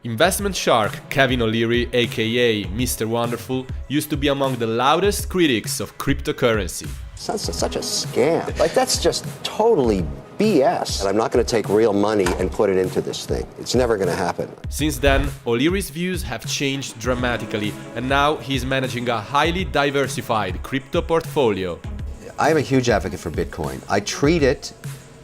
Investment shark Kevin O'Leary, aka Mr. Wonderful, used to be among the loudest critics of cryptocurrency. Such a scam. Like, that's just totally BS. And I'm not going to take real money and put it into this thing. It's never going to happen. Since then, O'Leary's views have changed dramatically, and now he's managing a highly diversified crypto portfolio. I am a huge advocate for Bitcoin. I treat it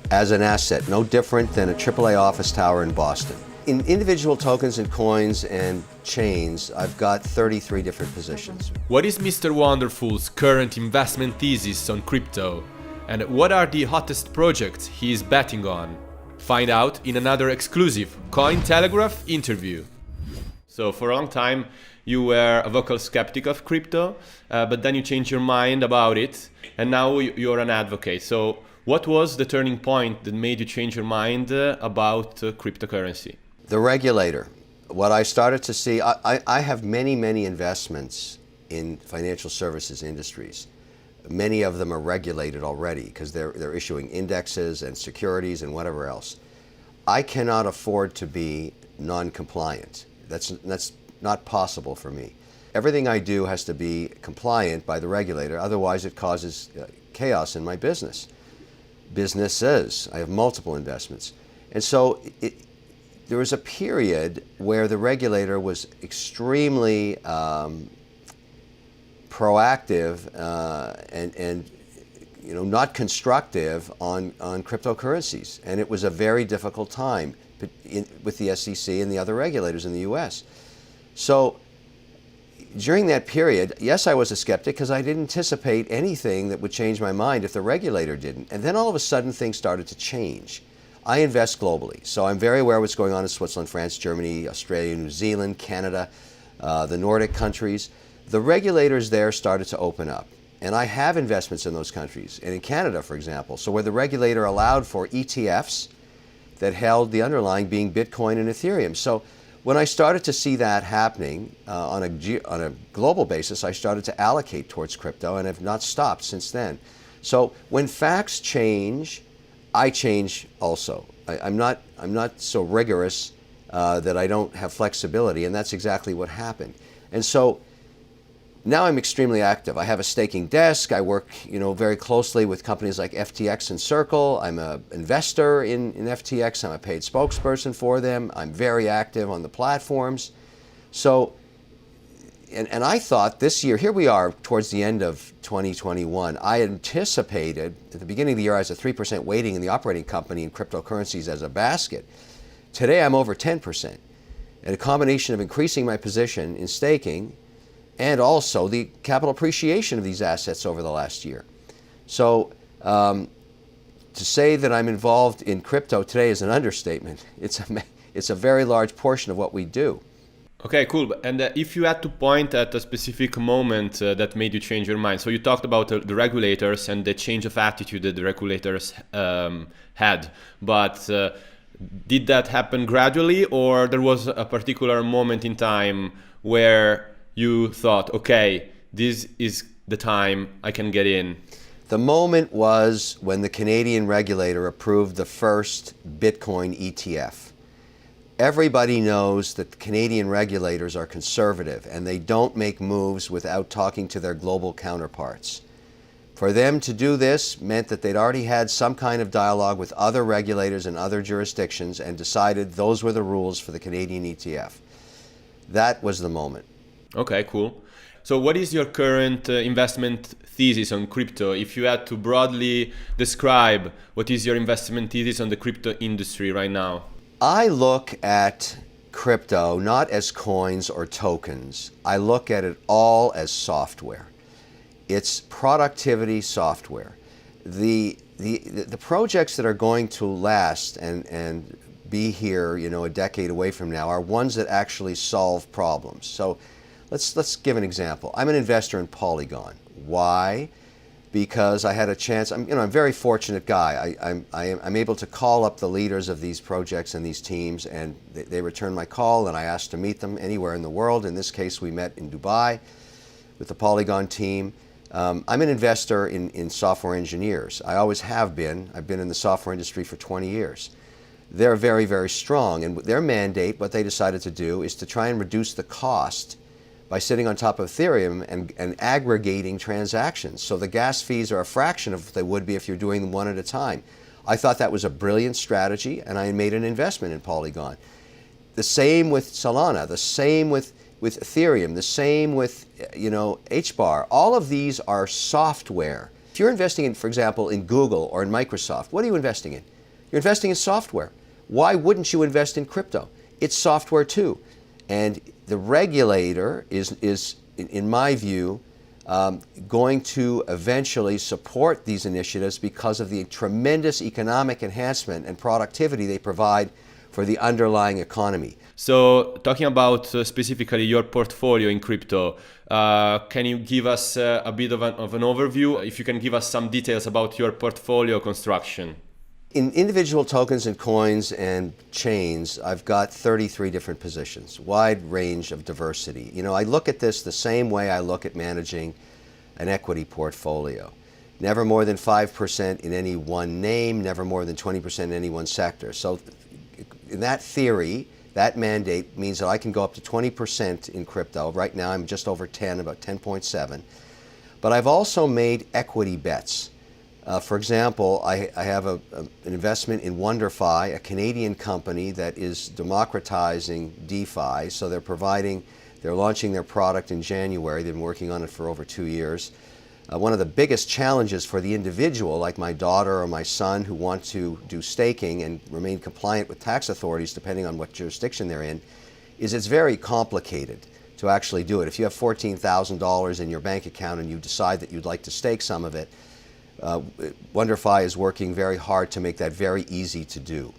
as an asset, no different than a AAA office tower in Boston. In individual tokens and coins and chains, I've got 33 different positions. What is Mr. Wonderful's current investment thesis on crypto? And what are the hottest projects he is betting on? Find out in another exclusive Cointelegraph interview. So for a long time, you were a vocal skeptic of crypto, but then you changed your mind about it, and now you're an advocate. So what was the turning point that made you change your mind about cryptocurrency? The regulator. What I started to see, I have many investments in financial services industries. Many of them are regulated already because they're issuing indexes and securities and whatever else. I cannot afford to be non-compliant. That's not possible for me. Everything I do has to be compliant by the regulator, otherwise it causes chaos in my businesses. I have multiple investments. And so there was a period where the regulator was extremely proactive and not constructive on cryptocurrencies, and it was a very difficult time with the SEC and the other regulators in the U.S. So during that period, yes, I was a skeptic because I didn't anticipate anything that would change my mind if the regulator didn't. And then all of a sudden things started to change. I invest globally, so I'm very aware of what's going on in Switzerland, France, Germany, Australia, New Zealand, Canada, the Nordic countries. The regulators there started to open up, and I have investments in those countries, and in Canada, for example, so where the regulator allowed for ETFs that held the underlying being Bitcoin and Ethereum. So when I started to see that happening on a global basis, I started to allocate towards crypto and have not stopped since then. So when facts change, I change also. I'm not so rigorous that I don't have flexibility, and that's exactly what happened. And so now I'm extremely active. I have a staking desk. I work, very closely with companies like FTX and Circle. I'm an investor in FTX. I'm a paid spokesperson for them. I'm very active on the platforms. So, and I thought this year, here we are towards the end of 2021, I anticipated at the beginning of the year I was a 3% weighting in the operating company in cryptocurrencies as a basket. Today I'm over 10%. And a combination of increasing my position in staking and also the capital appreciation of these assets over the last year. So to say that I'm involved in crypto today is an understatement. It's a very large portion of what we do. Okay, cool. And if you had to point at a specific moment that made you change your mind, so you talked about the regulators and the change of attitude that the regulators had, but did that happen gradually, or there was a particular moment in time where you thought, okay, this is the time I can get in? The moment was when the Canadian regulator approved the first Bitcoin ETF. Everybody knows that the Canadian regulators are conservative and they don't make moves without talking to their global counterparts. For them to do this meant that they'd already had some kind of dialogue with other regulators in other jurisdictions and decided those were the rules for the Canadian ETF. That was the moment. Okay, cool. So what is your current investment thesis on crypto? If you had to broadly describe what is your investment thesis on the crypto industry right now? I look at crypto not as coins or tokens. I look at it all as software. It's productivity software. The projects that are going to last and be here, a decade away from now are ones that actually solve problems. So let's give an example. I'm an investor in Polygon. Why? Because I had a chance. I'm a very fortunate guy. I'm able to call up the leaders of these projects and these teams, and they return my call, and I asked to meet them anywhere in the world. In this case, we met in Dubai with the Polygon team. I'm an investor in software engineers. I always have been. I've been in the software industry for 20 years. they're very, very strong. And their mandate, what they decided to do, is to try and reduce the cost by sitting on top of Ethereum and aggregating transactions. So the gas fees are a fraction of what they would be if you're doing them one at a time. I thought that was a brilliant strategy, and I made an investment in Polygon. The same with Solana, the same with Ethereum, the same with HBAR. All of these are software. If you're investing in, for example, in Google or in Microsoft, what are you investing in? You're investing in software. Why wouldn't you invest in crypto? It's software too. And the regulator is in my view, going to eventually support these initiatives because of the tremendous economic enhancement and productivity they provide for the underlying economy. So, talking about specifically your portfolio in crypto, can you give us a bit of an overview? If you can give us some details about your portfolio construction. In individual tokens and coins and chains, I've got 33 different positions, wide range of diversity. I look at this the same way I look at managing an equity portfolio. Never more than 5% in any one name, never more than 20% in any one sector. So in that theory, that mandate means that I can go up to 20% in crypto. Right now I'm just over 10, about 10.7. But I've also made equity bets. For example, I have an investment in WonderFi, a Canadian company that is democratizing DeFi. So they're launching their product in January. They've been working on it for over 2 years. One of the biggest challenges for the individual, like my daughter or my son who want to do staking and remain compliant with tax authorities depending on what jurisdiction they're in, is it's very complicated to actually do it. If you have $14,000 in your bank account and you decide that you'd like to stake some of it, WonderFi is working very hard to make that very easy to do.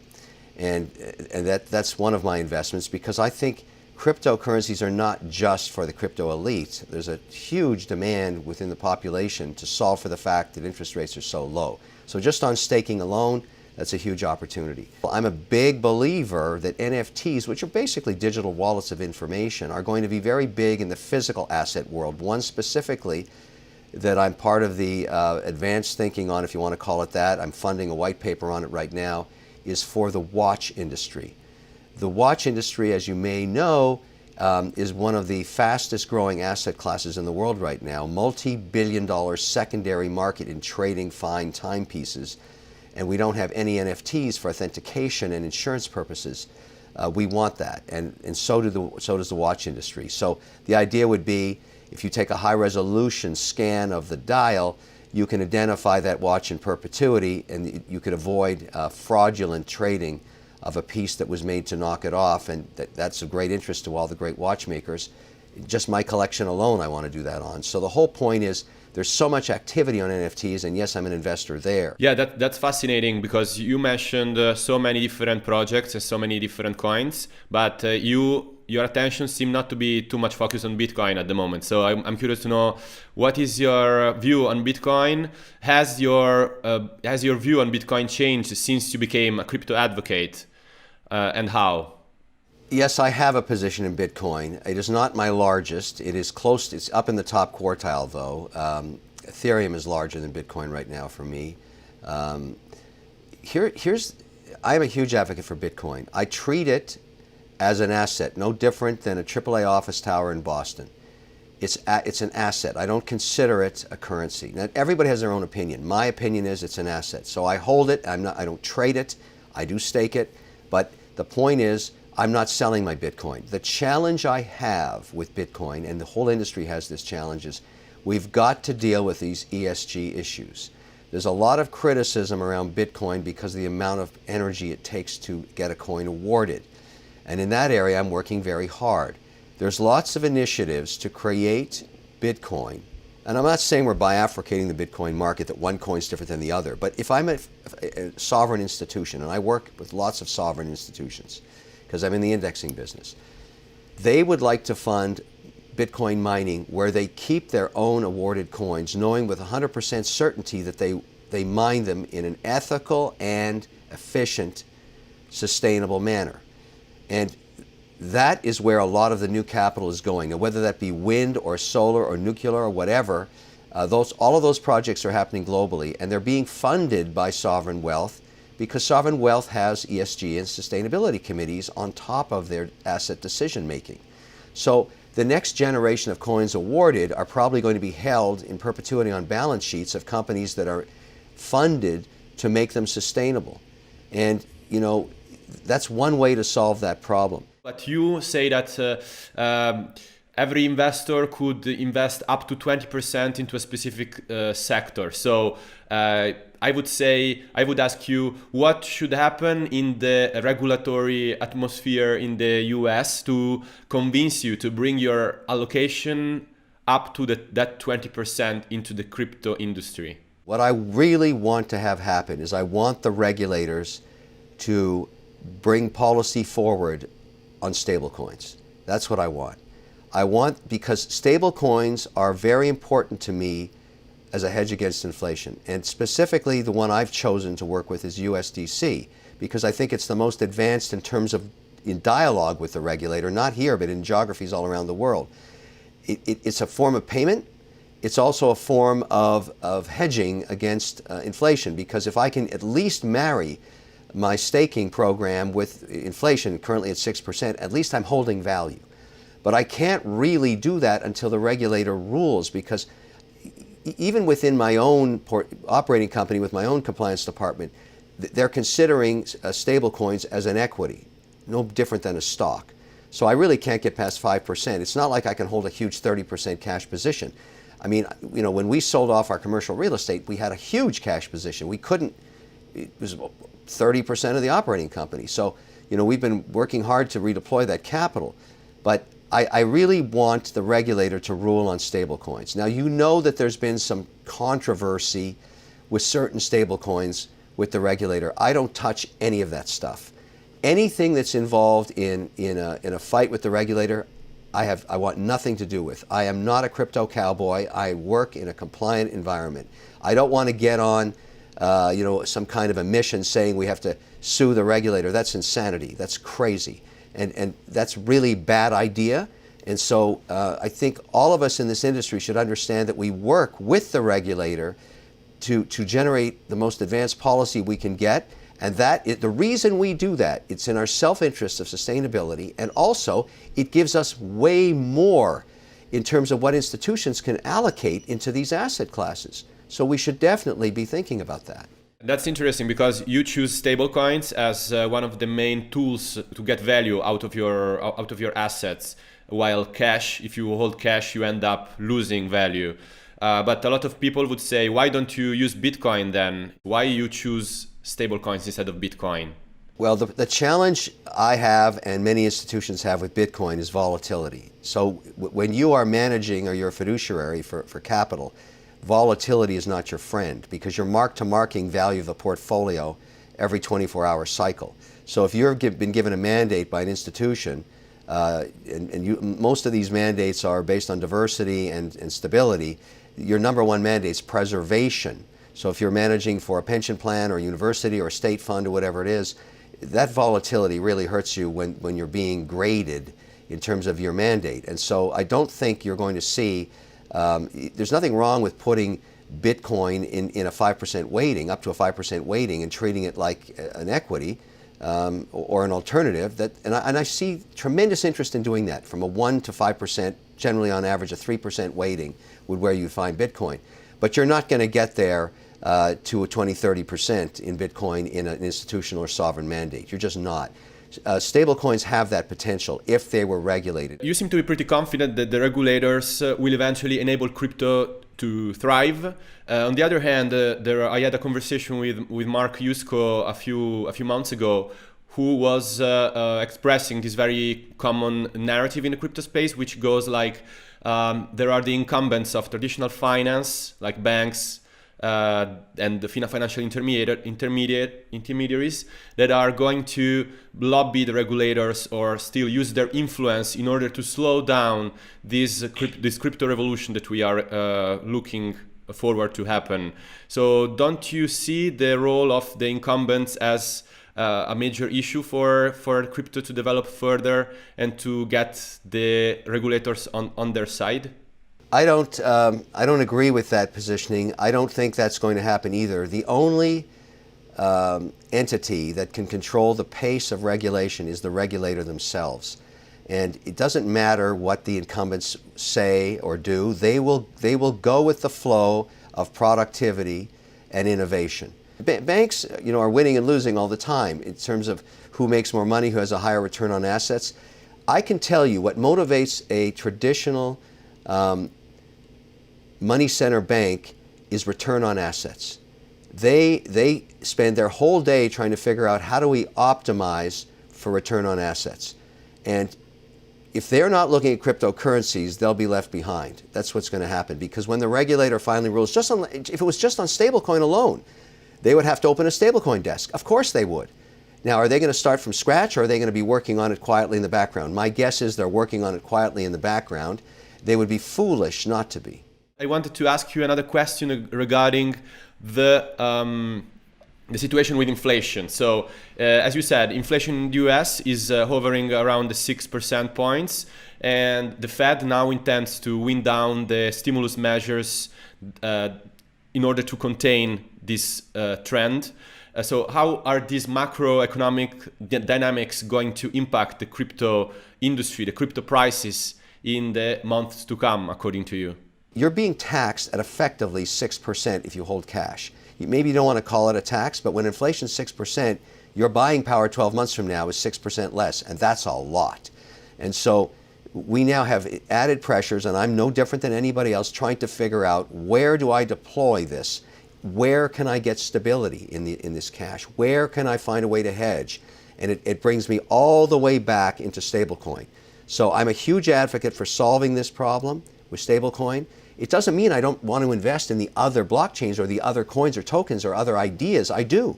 And that's one of my investments because I think cryptocurrencies are not just for the crypto elite. There's a huge demand within the population to solve for the fact that interest rates are so low. So just on staking alone, that's a huge opportunity. I'm a big believer that NFTs, which are basically digital wallets of information, are going to be very big in the physical asset world. One specifically that I'm part of the advanced thinking on, if you want to call it that, I'm funding a white paper on it right now, is for the watch industry. The watch industry, as you may know, is one of the fastest growing asset classes in the world right now, multi-billion-dollar secondary market in trading fine timepieces. And we don't have any NFTs for authentication and insurance purposes. We want that, and so does the watch industry. So the idea would be, if you take a high-resolution scan of the dial, you can identify that watch in perpetuity, and you could avoid fraudulent trading of a piece that was made to knock it off, and that's of great interest to all the great watchmakers. Just my collection alone I want to do that on. So the whole point is there's so much activity on NFTs, and yes, I'm an investor there. Yeah, that's fascinating because you mentioned so many different projects and so many different coins, but your attention seems not to be too much focused on Bitcoin at the moment. So I'm curious to know, what is your view on Bitcoin? Has your view on Bitcoin changed since you became a crypto advocate, and how? Yes, I have a position in Bitcoin. It is not my largest. It is close. It's up in the top quartile, though. Ethereum is larger than Bitcoin right now for me. I am a huge advocate for Bitcoin. I treat it as an asset, no different than a AAA office tower in Boston. It's an asset. I don't consider it a currency. Now, everybody has their own opinion. My opinion is it's an asset. So I hold it. I don't trade it. I do stake it. But the point is, I'm not selling my Bitcoin. The challenge I have with Bitcoin, and the whole industry has this challenge, is we've got to deal with these ESG issues. There's a lot of criticism around Bitcoin because of the amount of energy it takes to get a coin awarded. And in that area, I'm working very hard. There's lots of initiatives to create Bitcoin. And I'm not saying we're bifurcating the Bitcoin market, that one coin's different than the other. But if I'm a sovereign institution, and I work with lots of sovereign institutions, because I'm in the indexing business, they would like to fund Bitcoin mining where they keep their own awarded coins, knowing with 100% certainty that they mine them in an ethical and efficient, sustainable manner. And that is where a lot of the new capital is going. Now, whether that be wind or solar or nuclear or whatever, all of those projects are happening globally, and they're being funded by sovereign wealth because sovereign wealth has ESG and sustainability committees on top of their asset decision making. So the next generation of coins awarded are probably going to be held in perpetuity on balance sheets of companies that are funded to make them sustainable. And, you know, that's one way to solve that problem. But you say that every investor could invest up to 20% into a specific sector. So I would ask you, what should happen in the regulatory atmosphere in the US to convince you to bring your allocation up to that 20% into the crypto industry? What I really want to have happen is I want the regulators to bring policy forward on stablecoins. That's what I want. Because stablecoins are very important to me as a hedge against inflation. And specifically, the one I've chosen to work with is USDC, because I think it's the most advanced in terms of in dialogue with the regulator, not here, but in geographies all around the world. It's a form of payment. It's also a form of hedging against inflation, because if I can at least marry my staking program with inflation, currently at 6%, at least I'm holding value. But I can't really do that until the regulator rules, because even within my own operating company with my own compliance department, they're considering stablecoins as an equity, no different than a stock. So I really can't get past 5%. It's not like I can hold a huge 30% cash position. I mean, you know, when we sold off our commercial real estate, we had a huge cash position. We couldn't, it was 30% of the operating company. So, you know, we've been working hard to redeploy that capital. But I really want the regulator to rule on stablecoins. Now, you know that there's been some controversy with certain stablecoins with the regulator. I don't touch any of that stuff. Anything that's involved in a fight with the regulator, I want nothing to do with. I am not a crypto cowboy. I work in a compliant environment. I don't want to get on you know, some kind of a mission saying we have to sue the regulator. That's insanity. That's crazy. And that's really bad idea. And so I think all of us in this industry should understand that we work with the regulator to generate the most advanced policy we can get. And the reason we do that, it's in our self-interest of sustainability, and also it gives us way more in terms of what institutions can allocate into these asset classes. So we should definitely be thinking about that. That's interesting, because you choose stablecoins as one of the main tools to get value out of your assets, while cash, if you hold cash, you end up losing value. But a lot of people would say, why don't you use Bitcoin then? Why you choose stablecoins instead of Bitcoin? Well, the challenge I have and many institutions have with Bitcoin is volatility. So when you are managing, or you're a fiduciary for capital, volatility is not your friend, because you're mark-to-marking value of the portfolio every 24-hour cycle. So if you've been given a mandate by an institution, most of these mandates are based on diversity and stability, your number one mandate is preservation. So if you're managing for a pension plan or a university or a state fund or whatever it is, that volatility really hurts you when you're being graded in terms of your mandate. And so I don't think you're going to see there's nothing wrong with putting Bitcoin in a 5% weighting, up to a 5% weighting, and treating it like an equity or an alternative. And I see tremendous interest in doing that, from a 1 to 5%, generally on average a 3% weighting would where you find Bitcoin. But you're not going to get there to a 20-30% in Bitcoin in an institutional or sovereign mandate. You're just not. Stablecoins have that potential if they were regulated. You seem to be pretty confident that the regulators will eventually enable crypto to thrive. On the other hand, I had a conversation with Mark Yusko a few months ago, who was expressing this very common narrative in the crypto space, which goes like, there are the incumbents of traditional finance, like banks, and the financial intermediaries that are going to lobby the regulators or still use their influence in order to slow down this crypto revolution that we are looking forward to happen. So don't you see the role of the incumbents as a major issue for crypto to develop further and to get the regulators on their side? I don't agree with that positioning. I don't think that's going to happen either. The only entity that can control the pace of regulation is the regulator themselves. And it doesn't matter what the incumbents say or do, they will go with the flow of productivity and innovation. Banks, are winning and losing all the time in terms of who makes more money, who has a higher return on assets. I can tell you what motivates a traditional money center bank is return on assets. They spend their whole day trying to figure out how do we optimize for return on assets. And if they're not looking at cryptocurrencies, they'll be left behind. That's what's going to happen, because when the regulator finally rules, if it was just on stablecoin alone, they would have to open a stablecoin desk. Of course they would. Now, are they going to start from scratch, or are they going to be working on it quietly in the background? My guess is they're working on it quietly in the background. They would be foolish not to be. I wanted to ask you another question regarding the situation with inflation. So, as you said, inflation in the US is hovering around the 6% points, and the Fed now intends to wind down the stimulus measures in order to contain this trend. So how are these macroeconomic dynamics going to impact the crypto industry, the crypto prices in the months to come, according to you? You're being taxed at effectively 6% if you hold cash. Maybe you don't want to call it a tax, but when inflation's 6%, your buying power 12 months from now is 6% less, and that's a lot. And so we now have added pressures, and I'm no different than anybody else trying to figure out, where do I deploy this? Where can I get stability in this cash? Where can I find a way to hedge? And it brings me all the way back into stablecoin. So I'm a huge advocate for solving this problem with stablecoin. It doesn't mean I don't want to invest in the other blockchains or the other coins or tokens or other ideas. I do.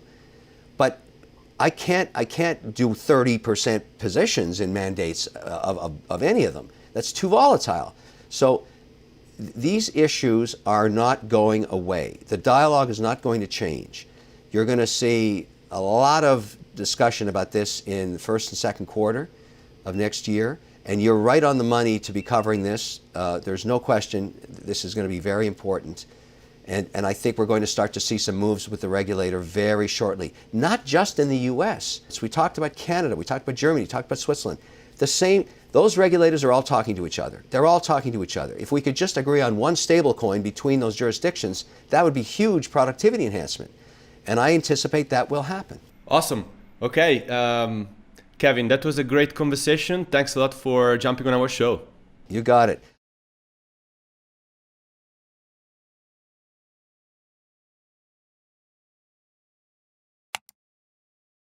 But I can't do 30% positions in mandates of any of them. That's too volatile. So these issues are not going away. The dialogue is not going to change. You're going to see a lot of discussion about this in the first and second quarter of next year. And you're right on the money to be covering this. There's no question this is going to be very important. And I think we're going to start to see some moves with the regulator very shortly. Not just in the US. So we talked about Canada, we talked about Germany, we talked about Switzerland. Those regulators are all talking to each other. They're all talking to each other. If we could just agree on one stable coin between those jurisdictions, that would be huge productivity enhancement. And I anticipate that will happen. Awesome. Okay. Kevin, that was a great conversation. Thanks a lot for jumping on our show. You got it.